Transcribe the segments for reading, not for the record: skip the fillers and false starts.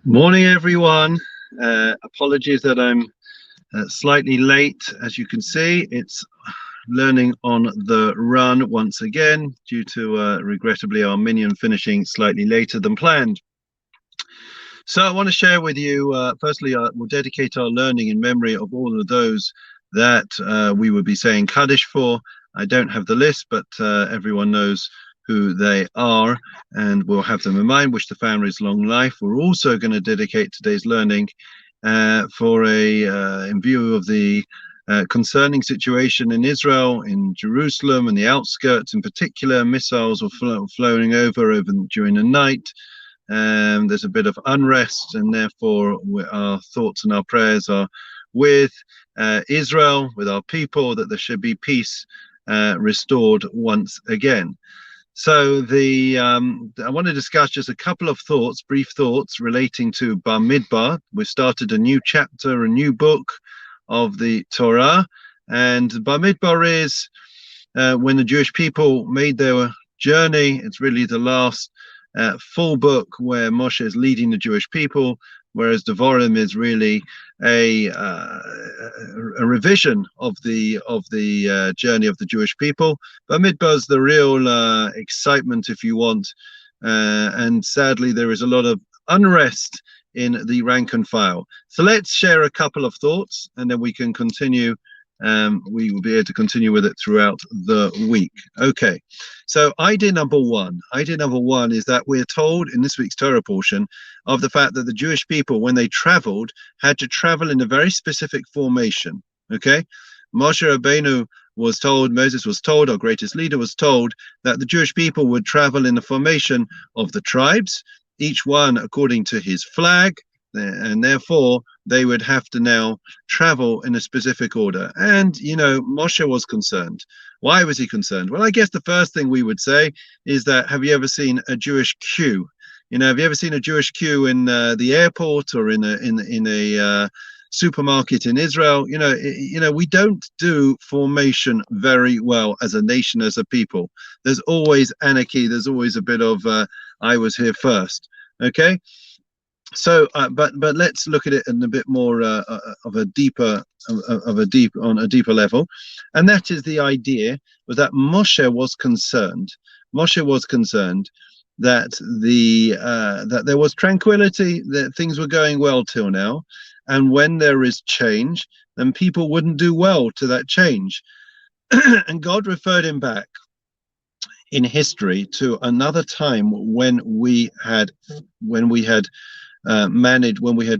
Morning, everyone. Apologies that I'm slightly late. As you can see, it's learning on the run once again due to regrettably our minion finishing slightly later than planned. So I want to share with you, firstly, we'll dedicate our learning in memory of all of those that we would be saying Kaddish for. I don't have the list, but everyone knows who they are, and we'll have them in mind. Wish the families long life. We're also going to dedicate today's learning in view of the concerning situation in Israel, in Jerusalem, and the outskirts in particular. Missiles were flowing over during the night. There's a bit of unrest, and therefore our thoughts and our prayers are with Israel, with our people, that there should be peace restored once again. So I want to discuss just a couple of thoughts, brief thoughts relating to Bamidbar. We've started a new chapter, a new book of the Torah, and Bamidbar is when the Jewish people made their journey. It's really the last full book where Moshe is leading the Jewish people, whereas Devarim is really a revision of the journey of the Jewish people. Bamidbar is the real excitement, if you want, and sadly there is a lot of unrest in the rank and file. So let's share a couple of thoughts, and then we can continue. We will be able to continue with it throughout the week. Okay, so idea number one is that we're told in this week's Torah portion of the fact that the Jewish people, when they traveled, had to travel in a very specific formation. Okay, Moshe Rabbeinu was told, Moses was told, our greatest leader was told, that the Jewish people would travel in the formation of the tribes, each one according to his flag, and therefore they would have to now travel in a specific order. And Moshe was concerned. Why was he concerned? Well, I guess the first thing we would say is that, have you ever seen a Jewish queue? Have you ever seen a Jewish queue in the airport or in a supermarket in Israel? We don't do formation very well as a nation, as a people. There's always anarchy. There's always a bit of I was here first. Okay. So, but let's look at it in a bit more on a deeper level, and that is the idea was that Moshe was concerned. Moshe was concerned that that there was tranquility, that things were going well till now, and when there is change, then people wouldn't do well to that change, and God referred him back in history to another time when we had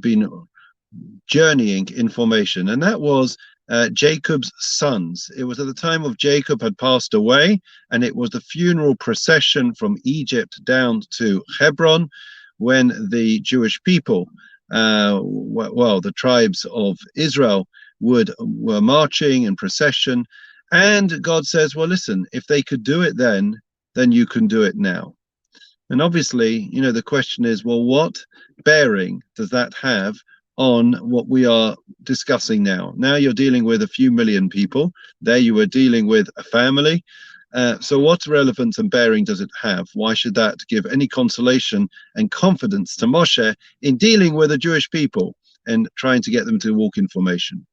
been journeying in formation, and that was Jacob's sons. It was at the time of Jacob had passed away, and it was the funeral procession from Egypt down to Hebron, when the Jewish people, the tribes of Israel, were marching in procession, and God says, well, listen, if they could do it then you can do it now. And obviously, the question is, well, what bearing does that have on what we are discussing now? Now you're dealing with a few million people. There you were dealing with a family. So what relevance and bearing does it have? Why should that give any consolation and confidence to Moshe in dealing with the Jewish people and trying to get them to walk in formation?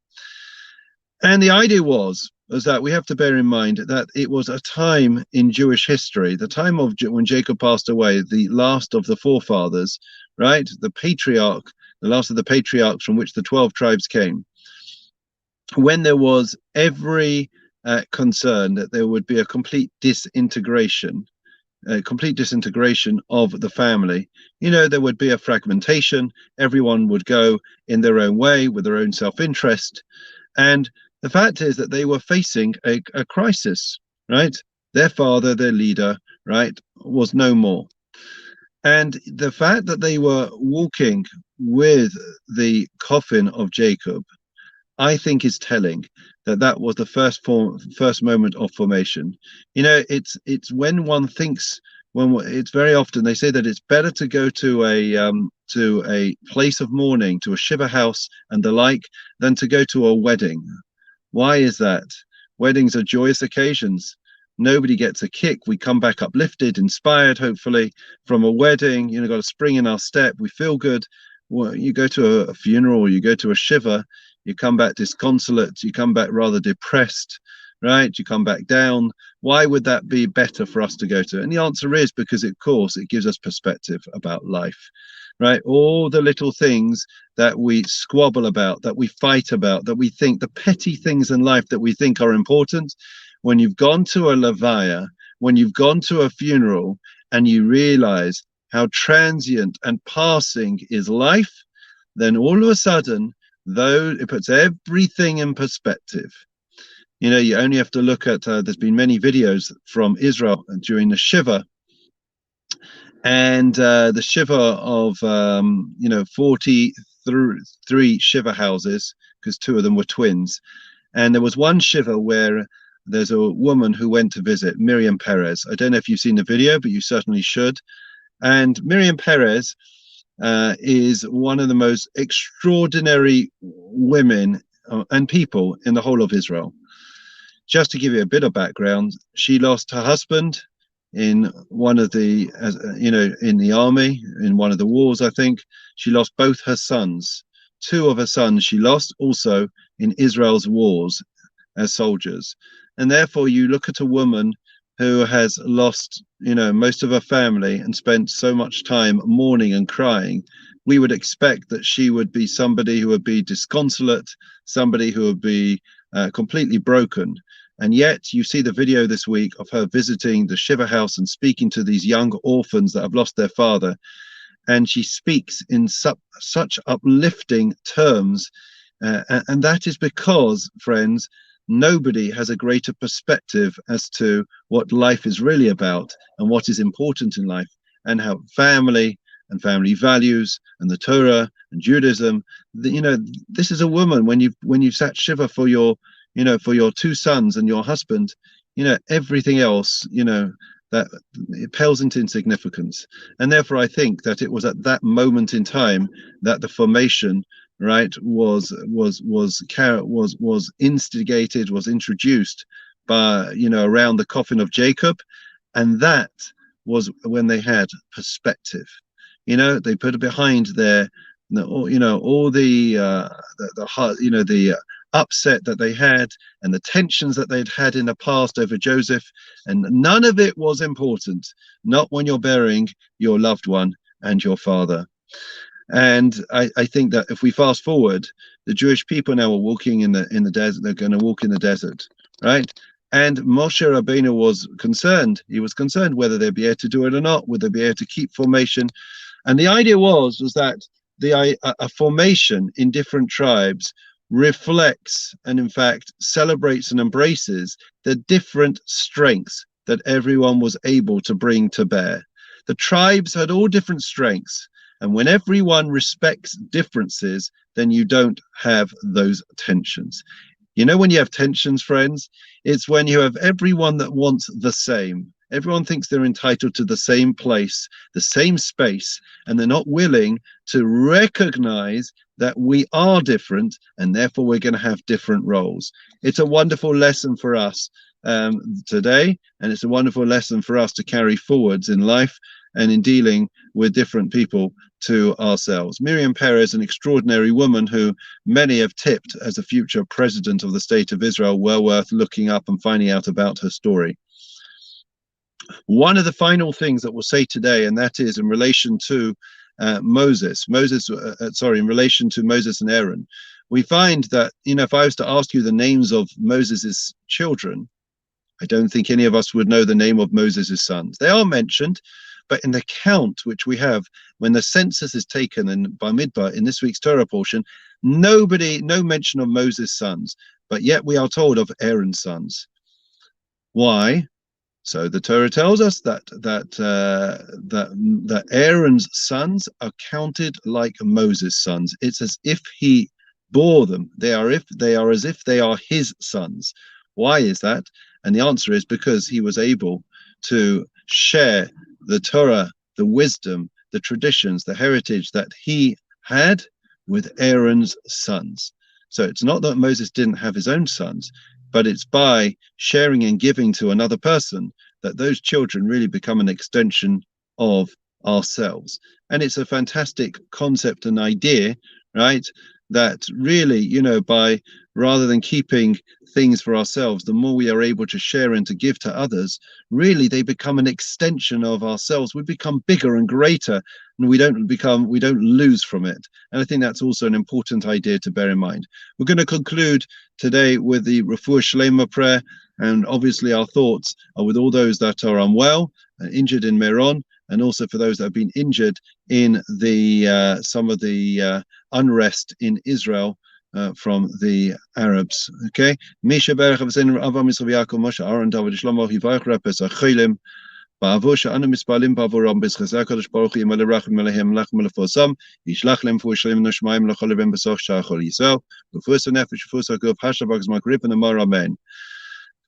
And the idea was that we have to bear in mind that it was a time in Jewish history, the time of when Jacob passed away, the last of the forefathers, right? The last of the patriarchs from which the 12 tribes came, when there was every concern that there would be a complete disintegration of the family. There would be a fragmentation. Everyone would go in their own way with their own self-interest. And the fact is that they were facing a crisis, right? Their father, their leader, right, was no more. And the fact that they were walking with the coffin of Jacob, I think is telling that was the first moment of formation. It's when one thinks, it's very often they say that it's better to go to a place of mourning, to a shiva house and the like, than to go to a wedding. Why is that? Weddings are joyous occasions. Nobody gets a kick. We come back uplifted, inspired, hopefully, from a wedding. Got a spring in our step. We feel good. well, you go to a funeral, you go to a shiva, you come back disconsolate, you come back rather depressed, right? You come back down. Why would that be better for us to go to? And the answer is because, of course, it gives us perspective about life, right? All the little things that we squabble about, that we fight about, that we think, the petty things in life that we think are important, when you've gone to a levaya, when you've gone to a funeral, and you realize how transient and passing is life, then all of a sudden, though, it puts everything in perspective. You know, you only have to look at, there's been many videos from Israel during the Shiva, and the Shiva of, 43 Shiva houses, because two of them were twins. And there was one Shiva where there's a woman who went to visit, Miriam Perez. I don't know if you've seen the video, but you certainly should. And Miriam Perez is one of the most extraordinary women and people in the whole of Israel. Just to give you a bit of background, she lost her husband in one of the, in the army, in one of the wars, I think. She lost both her sons. Two of her sons she lost also in Israel's wars as soldiers. And therefore, you look at a woman who has lost, most of her family and spent so much time mourning and crying. We would expect that she would be somebody who would be disconsolate, somebody who would be completely broken. And yet you see the video this week of her visiting the Shiva house and speaking to these young orphans that have lost their father. And she speaks in such uplifting terms. And that is because, friends, nobody has a greater perspective as to what life is really about and what is important in life, and how family and family values and the Torah and Judaism, this is a woman, when you've sat Shiva for your two sons and your husband, everything else, that it pales into insignificance. And therefore I think that it was at that moment in time that the formation, right, was instigated, was introduced by, around the coffin of Jacob. And that was when they had perspective. They put it behind their, all the upset that they had and the tensions that they'd had in the past over Joseph, and none of it was important, not when you're burying your loved one and your father. And I think that if we fast forward, the Jewish people now are walking in the desert. They're going to walk in the desert, right? And Moshe Rabbeinu was concerned. He was concerned whether they'd be able to do it or not, would they be able to keep formation. And the idea was that a formation in different tribes reflects and in fact celebrates and embraces the different strengths that everyone was able to bring to bear. The tribes had all different strengths, and when everyone respects differences, then you don't have those tensions. When you have tensions, friends, it's when you have everyone that wants the same. Everyone thinks they're entitled to the same place, the same space, and they're not willing to recognize that we are different, and therefore we're going to have different roles. It's a wonderful lesson for us today, and it's a wonderful lesson for us to carry forwards in life and in dealing with different people to ourselves. Miriam Perez, an extraordinary woman who many have tipped as a future president of the state of Israel, well worth looking up and finding out about her story. One of the final things that we'll say today, and that is in relation to in relation to Moses and Aaron, we find that, if I was to ask you the names of Moses's children, I don't think any of us would know the name of Moses's sons. They are mentioned, but in the count which we have when the census is taken in Bamidbar in this week's Torah portion, no mention of Moses' sons, but yet we are told of Aaron's sons. Why? So the Torah tells us that Aaron's sons are counted like Moses' sons. It's as if he bore them. They are as if they are his sons. Why is that? And the answer is because he was able to share the Torah, the wisdom, the traditions, the heritage that he had with Aaron's sons. So it's not that Moses didn't have his own sons, but it's by sharing and giving to another person that those children really become an extension of ourselves. And it's a fantastic concept and idea, right? That really, by rather than keeping things for ourselves, the more we are able to share and to give to others, really they become an extension of ourselves. We become bigger and greater, and we don't lose from it. And I think that's also an important idea to bear in mind. We're going to conclude today with the Refuah Shlema prayer, and obviously our thoughts are with all those that are unwell and injured in Meron, and also for those that have been injured in the some of the unrest in Israel from the Arabs. Okay. Misha Berach Avseinu Avraham Yisrael Yaakov Moshe Aaron David Shlomo Yivarech Repes Achilim Ba'avo she'anu mispalim ba'avoram b'zchazei HaKadosh Baruch Hu Yimaleh Rachum Alehem Lachem Lefosam Yishlach Lem Fu Shalem Noshmaim L'chol Levem B'soch Shachol Yisrael L'fus Nefesh L'fus HaGuf Hashavak Zmak Rib and Amar Amen.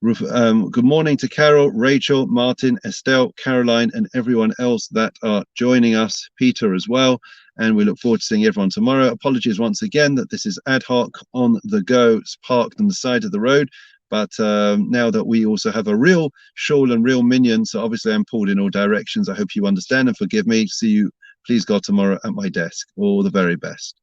Good morning to Carol, Rachel, Martin, Estelle, Caroline, and everyone else that are joining us, Peter as well. And we look forward to seeing everyone tomorrow. Apologies once again that this is ad hoc on the go, it's parked on the side of the road. But now that we also have a real shawl and real minion, so obviously I'm pulled in all directions. I hope you understand and forgive me. See you, please God, tomorrow at my desk. All the very best.